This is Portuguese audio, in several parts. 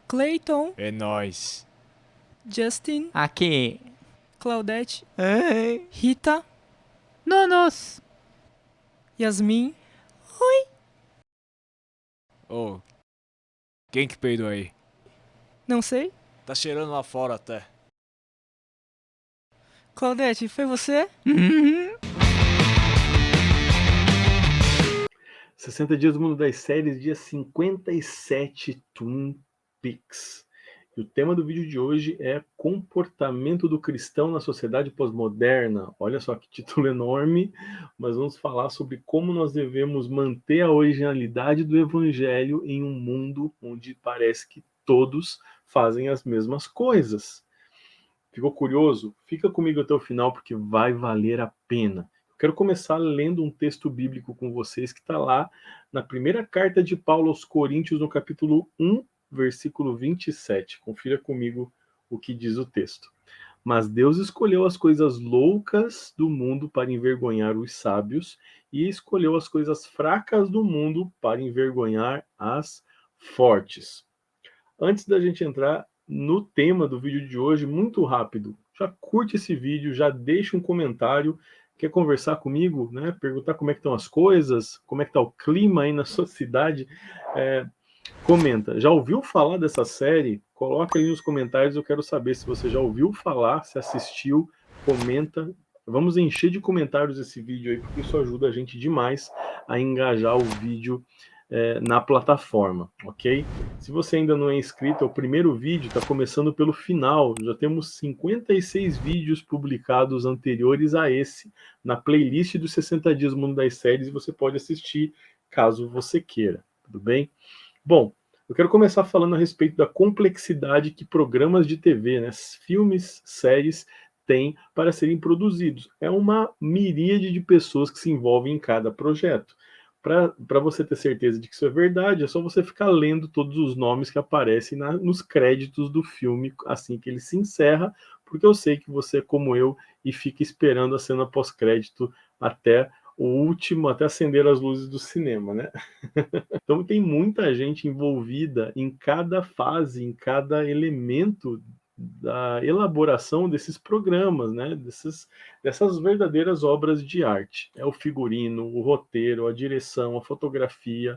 Clayton, É nóis. Justin, Aqui. Claudete, Ei. Rita, Nonos. Yasmin. Ô, quem que peidou aí? Não sei. Tá cheirando lá fora até. Claudete, foi você? 60 Dias do Mundo das Séries, dia 57, Twin Peaks. E o tema do vídeo de hoje é comportamento do cristão na sociedade pós-moderna. Olha só que título enorme, mas vamos falar sobre como nós devemos manter a originalidade do evangelho em um mundo onde parece que todos fazem as mesmas coisas. Ficou curioso? Fica comigo até o final porque vai valer a pena. Eu quero começar lendo um texto bíblico com vocês que está lá na primeira carta de Paulo aos Coríntios, no capítulo 1, versículo 27. Confira comigo o que diz o texto. Mas Deus escolheu as coisas loucas do mundo para envergonhar os sábios, e escolheu as coisas fracas do mundo para envergonhar as fortes. Antes da gente entrar no tema do vídeo de hoje, muito rápido, já curte esse vídeo, já deixa um comentário, quer conversar comigo, né? Perguntar como é que estão as coisas, como é que está o clima aí na sua cidade, comenta. Já ouviu falar dessa série? Coloca aí nos comentários, eu quero saber se você já ouviu falar, se assistiu, comenta. Vamos encher de comentários esse vídeo aí, porque isso ajuda a gente demais a engajar o vídeo na plataforma, ok? Se você ainda não é inscrito, é o primeiro vídeo, está começando pelo final. Já temos 56 vídeos publicados anteriores a esse, na playlist dos 60 Dias do Mundo das Séries, e você pode assistir caso você queira, tudo bem? Bom, eu quero começar falando a respeito da complexidade que programas de TV, né, filmes, séries, têm para serem produzidos. É uma miríade de pessoas que se envolvem em cada projeto. Para você ter certeza de que isso é verdade, é só você ficar lendo todos os nomes que aparecem nos créditos do filme assim que ele se encerra, porque eu sei que você é como eu e fica esperando a cena pós-crédito até o último, até acender as luzes do cinema, né? Então tem muita gente envolvida em cada fase, em cada elemento da elaboração desses programas, né? Dessas verdadeiras obras de arte. É o figurino, o roteiro, a direção, a fotografia,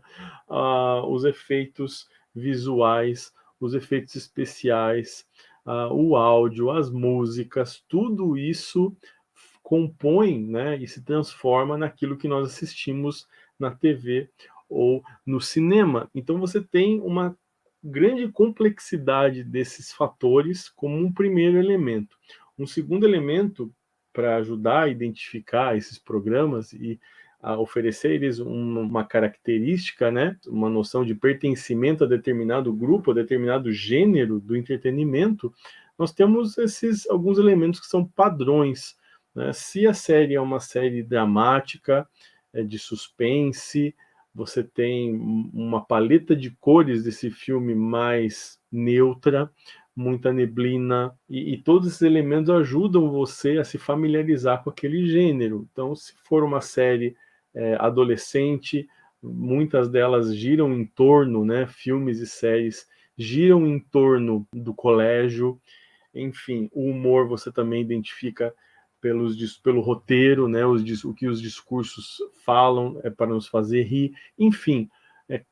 os efeitos visuais, os efeitos especiais, o áudio, as músicas, tudo isso compõe, né, e se transforma naquilo que nós assistimos na TV ou no cinema. Então você tem uma grande complexidade desses fatores como um primeiro elemento. Um segundo elemento para ajudar a identificar esses programas e a oferecer eles uma característica, né, uma noção de pertencimento a determinado grupo, a determinado gênero do entretenimento, nós temos esses alguns elementos que são padrões, né? Se a série é uma série dramática, de suspense, você tem uma paleta de cores desse filme mais neutra, muita neblina, e todos esses elementos ajudam você a se familiarizar com aquele gênero. Então, se for uma série adolescente, muitas delas giram em torno, né, filmes e séries giram em torno do colégio, enfim, o humor você também identifica pelo roteiro, né, o que os discursos falam para nos fazer rir, enfim,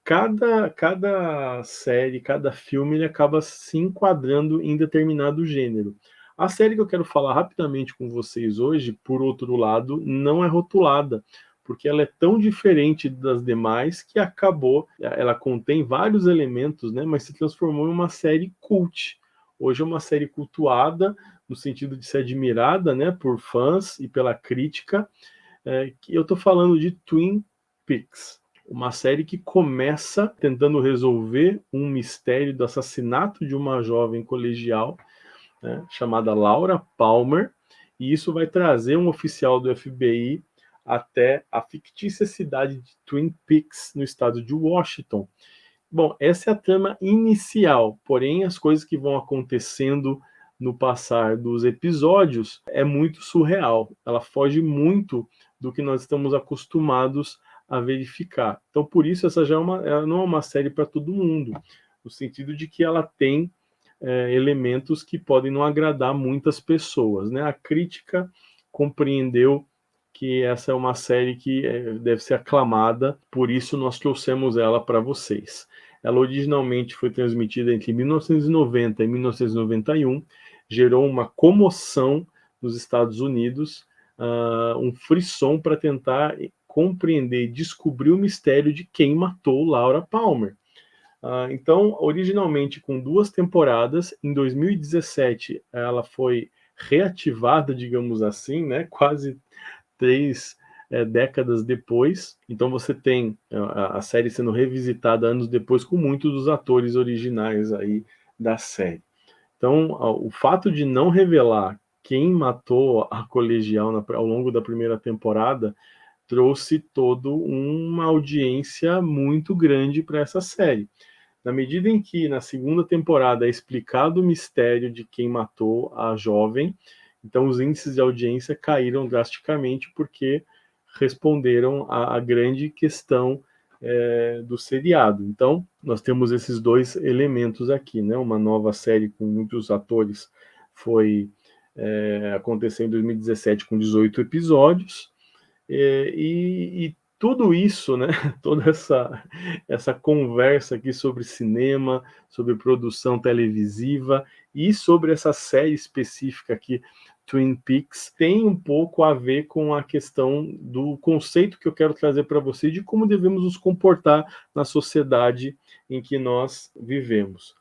cada série, cada filme, ele acaba se enquadrando em determinado gênero. A série que eu quero falar rapidamente com vocês hoje, por outro lado, não é rotulada, porque ela é tão diferente das demais que ela contém vários elementos, né, mas se transformou em uma série cult. Hoje é uma série cultuada, no sentido de ser admirada, né, por fãs e pela crítica, que eu estou falando de Twin Peaks, uma série que começa tentando resolver um mistério do assassinato de uma jovem colegial, né, chamada Laura Palmer, e isso vai trazer um oficial do FBI até a fictícia cidade de Twin Peaks, no estado de Washington. Bom, essa é a trama inicial, porém as coisas que vão acontecendo no passar dos episódios é muito surreal. Ela foge muito do que nós estamos acostumados a verificar. Então, por isso, essa já ela não é uma série para todo mundo. no sentido de que ela tem elementos que podem não agradar muitas pessoas, né? A crítica compreendeu que essa é uma série que deve ser aclamada, por isso nós trouxemos ela para vocês. Ela originalmente foi transmitida entre 1990 e 1991, gerou uma comoção nos Estados Unidos, um frisson para tentar compreender e descobrir o mistério de quem matou Laura Palmer. Então, originalmente com 2 temporadas, em 2017 ela foi reativada, digamos assim, né? Quase 3 décadas depois. Então você tem a série sendo revisitada anos depois com muitos dos atores originais aí da série. Então, o fato de não revelar quem matou a colegial ao longo da primeira temporada trouxe toda uma audiência muito grande para essa série. Na medida em que na segunda temporada é explicado o mistério de quem matou a jovem, então os índices de audiência caíram drasticamente porque responderam à grande questão do seriado. Então, nós temos esses 2 elementos aqui, né? Uma nova série com muitos atores aconteceu em 2017 com 18 episódios, e tudo isso, né, toda essa conversa aqui sobre cinema, sobre produção televisiva e sobre essa série específica aqui, Twin Peaks, tem um pouco a ver com a questão do conceito que eu quero trazer para você de como devemos nos comportar na sociedade em que nós vivemos.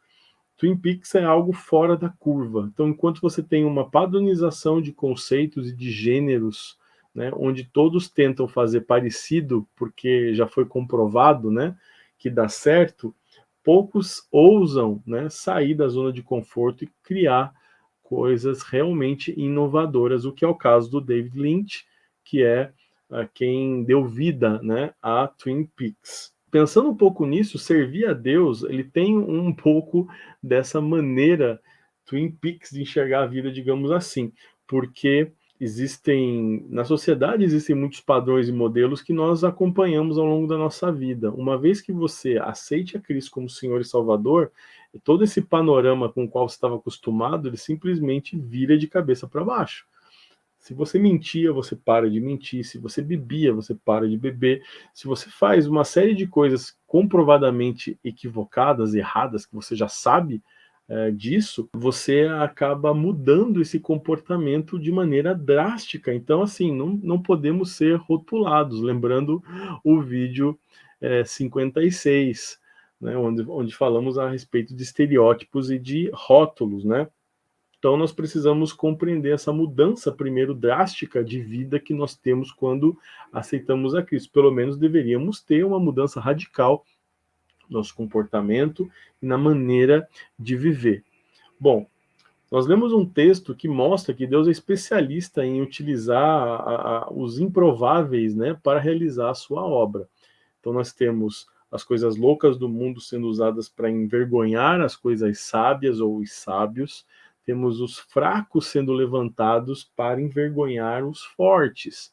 Twin Peaks é algo fora da curva. Então, enquanto você tem uma padronização de conceitos e de gêneros, né, onde todos tentam fazer parecido, porque já foi comprovado, né, que dá certo, poucos ousam, né, sair da zona de conforto e criar coisas realmente inovadoras, o que é o caso do David Lynch, que é quem deu vida, né, a Twin Peaks. Pensando um pouco nisso, servir a Deus, ele tem um pouco dessa maneira Twin Peaks de enxergar a vida, digamos assim, porque na sociedade existem muitos padrões e modelos que nós acompanhamos ao longo da nossa vida. Uma vez que você aceite a Cristo como Senhor e Salvador, todo esse panorama com o qual você estava acostumado, ele simplesmente vira de cabeça para baixo. Se você mentia, você para de mentir. Se você bebia, você para de beber. Se você faz uma série de coisas comprovadamente equivocadas, erradas, que você já sabe disso, você acaba mudando esse comportamento de maneira drástica. Então, assim, não podemos ser rotulados. Lembrando o vídeo 56, né, onde falamos a respeito de estereótipos e de rótulos, né? Então, nós precisamos compreender essa mudança, primeiro, drástica de vida que nós temos quando aceitamos a Cristo. Pelo menos deveríamos ter uma mudança radical no nosso comportamento e na maneira de viver. Bom, nós lemos um texto que mostra que Deus é especialista em utilizar os improváveis, né, para realizar a sua obra. Então, nós temos as coisas loucas do mundo sendo usadas para envergonhar as coisas sábias ou os sábios. Temos os fracos sendo levantados para envergonhar os fortes.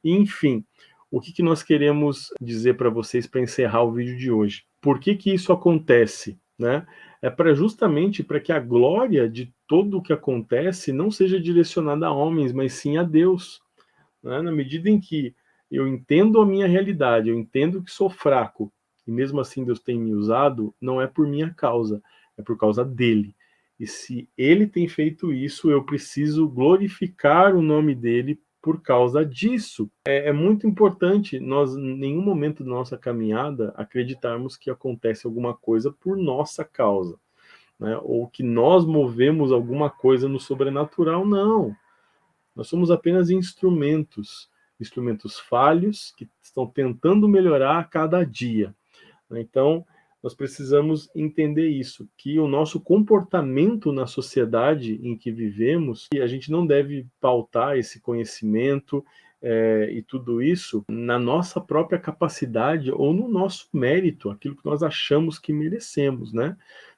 Enfim, o que nós queremos dizer para vocês para encerrar o vídeo de hoje? Por que isso acontece, né? É justamente para que a glória de tudo o que acontece não seja direcionada a homens, mas sim a Deus, né? Na medida em que eu entendo a minha realidade, eu entendo que sou fraco, e mesmo assim Deus tem me usado, não é por minha causa, é por causa dele. E se ele tem feito isso, eu preciso glorificar o nome dele por causa disso. É muito importante nós, em nenhum momento da nossa caminhada, acreditarmos que acontece alguma coisa por nossa causa, né? Ou que nós movemos alguma coisa no sobrenatural, não. Nós somos apenas instrumentos falhos que estão tentando melhorar a cada dia. Então, nós precisamos entender isso, que o nosso comportamento na sociedade em que vivemos, e a gente não deve pautar esse conhecimento e tudo isso na nossa própria capacidade ou no nosso mérito, aquilo que nós achamos que merecemos, né?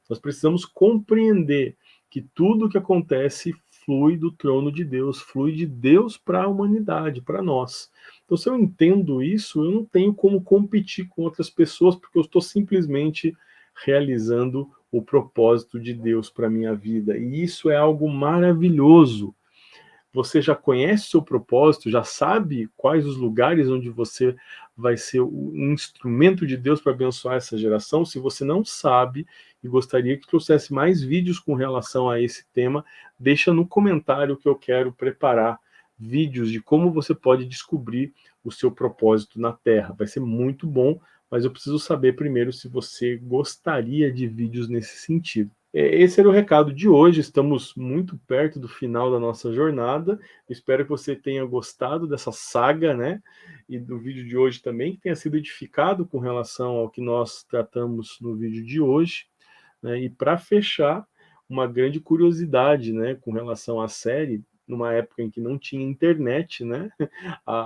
Nós precisamos compreender que tudo o que acontece flui do trono de Deus, flui de Deus para a humanidade, para nós. Então, se eu entendo isso, eu não tenho como competir com outras pessoas, porque eu estou simplesmente realizando o propósito de Deus para a minha vida. E isso é algo maravilhoso. Você já conhece o seu propósito, já sabe quais os lugares onde você vai ser um instrumento de Deus para abençoar essa geração? Se você não sabe e gostaria que trouxesse mais vídeos com relação a esse tema, deixa no comentário que eu quero preparar vídeos de como você pode descobrir o seu propósito na Terra. Vai ser muito bom, mas eu preciso saber primeiro se você gostaria de vídeos nesse sentido. Esse era o recado de hoje, estamos muito perto do final da nossa jornada, espero que você tenha gostado dessa saga, né, e do vídeo de hoje também, que tenha sido edificado com relação ao que nós tratamos no vídeo de hoje, né, e para fechar, uma grande curiosidade, né, com relação à série, numa época em que não tinha internet, né,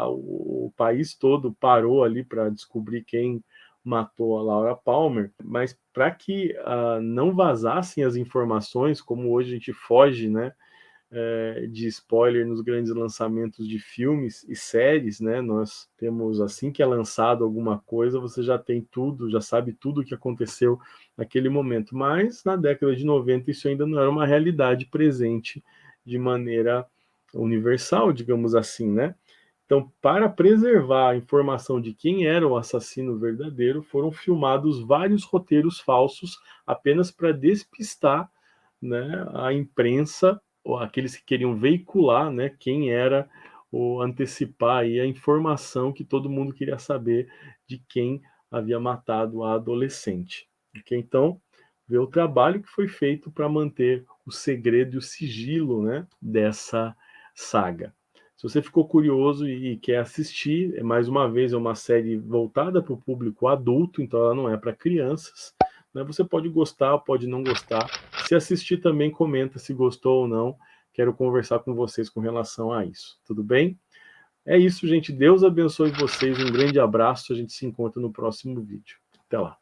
o país todo parou ali para descobrir quem matou a Laura Palmer, mas para que não vazassem as informações, como hoje a gente foge, né, de spoiler nos grandes lançamentos de filmes e séries, né, nós temos, assim que é lançado alguma coisa, você já tem tudo, já sabe tudo o que aconteceu naquele momento, mas na década de 90 isso ainda não era uma realidade presente de maneira universal, digamos assim, né? Então, para preservar a informação de quem era o assassino verdadeiro, foram filmados vários roteiros falsos apenas para despistar, né, a imprensa, ou aqueles que queriam veicular, né, quem era, ou antecipar aí a informação que todo mundo queria saber de quem havia matado a adolescente. Okay? Então, vê o trabalho que foi feito para manter o segredo e o sigilo, né, dessa saga. Se você ficou curioso e quer assistir, mais uma vez é uma série voltada para o público adulto, então ela não é para crianças, né? Você pode gostar, pode não gostar. Se assistir também, comenta se gostou ou não. Quero conversar com vocês com relação a isso. Tudo bem? É isso, gente. Deus abençoe vocês. Um grande abraço. A gente se encontra no próximo vídeo. Até lá.